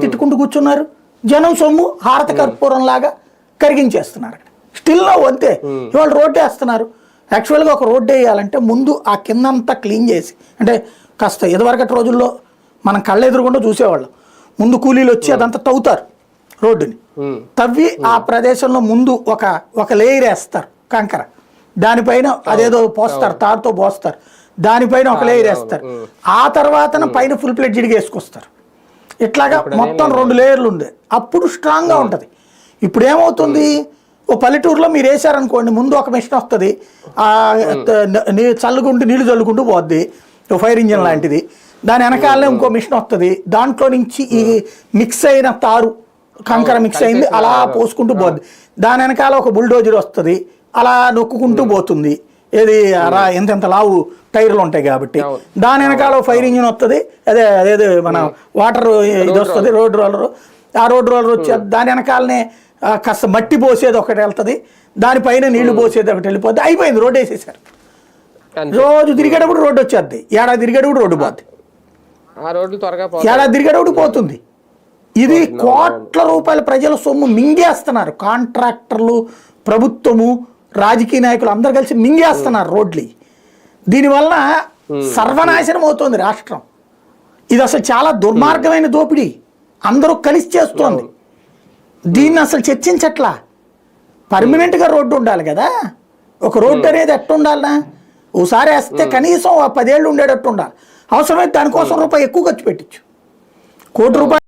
తిట్టుకుంటూ కూర్చున్నారు. జనం సొమ్ము హారత కర్పూరం లాగా కరిగించేస్తున్నారు. స్టిల్ అంతే. ఇవాళ రోడ్డు వేస్తున్నారు. యాక్చువల్గా ఒక రోడ్డు వేయాలంటే ముందు ఆ కిందంతా క్లీన్ చేసి, అంటే కాస్త ఇదివరకటి రోజుల్లో మనం కళ్ళెదురుకుండా చూసేవాళ్ళం. ముందు కూలీలు వచ్చి అదంతా తవ్వుతారు రోడ్డుని. తవ్వి ఆ ప్రదేశంలో ముందు ఒక లేయర్ వేస్తారు కంకర, దానిపైన అదేదో పోస్తారు, తాడుతో పోస్తారు, దానిపైన ఒక లేయర్ వేస్తారు. ఆ తర్వాత పైన ఫుల్ ప్లేట్ వేసుకొస్తారు. ఇట్లాగా మొత్తం 2 లేయర్లు ఉండే అప్పుడు స్ట్రాంగ్గా ఉంటుంది. ఇప్పుడు ఏమవుతుంది, ఓ పల్లెటూరులో మీరు వేసారనుకోండి, ముందు ఒక మిషన్ వస్తుంది, చల్లుకుంటూ నీళ్లు చల్లుకుంటూ పోద్ది, ఫైర్ ఇంజిన్ లాంటిది. దాని వెనకాలనే ఇంకో మిషన్ వస్తుంది, దాంట్లో నుంచి ఈ మిక్స్ అయిన తారు కంకర మిక్స్ అయింది అలా పోసుకుంటూ పోద్ది. దాని వెనకాల ఒక బుల్డోజర్ వస్తుంది, అలా నొక్కుంటూ పోతుంది. ఏది ఎంత లావు టైర్లు ఉంటాయి కాబట్టి. దాని వెనకాల ఫైర్ ఇంజిన్ వస్తుంది, అదే మన వాటర్ ఇది వస్తుంది, రోడ్ రోలర్. ఆ రోడ్ రోలర్ వచ్చి దాని వెనకాలనే కాస్త మట్టి పోసేది ఒకటి వెళ్తుంది, దానిపైన నీళ్లు పోసేది ఒకటి వెళ్ళిపోద్ది. అయిపోయింది, రోడ్డు వేసేసారు. రోజు తిరిగేటప్పుడు రోడ్డు వచ్చేద్ది, ఏడాది తిరిగేటప్పుడు రోడ్డు పోద్ది, ఏడాది తిరిగేటప్పుడు పోతుంది. ఇది కోట్ల రూపాయల ప్రజల సొమ్ము మింగేస్తున్నారు. కాంట్రాక్టర్లు, ప్రభుత్వము, రాజకీయ నాయకులు అందరు కలిసి మింగేస్తున్నారు రోడ్లు. దీనివల్ల సర్వనాశనం అవుతుంది రాష్ట్రం. ఇది అసలు చాలా దుర్మార్గమైన దోపిడీ, అందరూ కలిసి చేస్తోంది. దీన్ని అసలు చర్చించట్లా. పర్మనెంట్గా రోడ్డు ఉండాలి కదా. ఒక రోడ్డు అనేది ఎట్టు ఉండాలనా, ఓసారి వేస్తే కనీసం 10 ఏళ్ళు ఉండేటట్టు ఉండాలి. అవసరమైతే దానికోసం రూపాయి ఎక్కువ ఖర్చు పెట్టచ్చు. ₹1 కోటి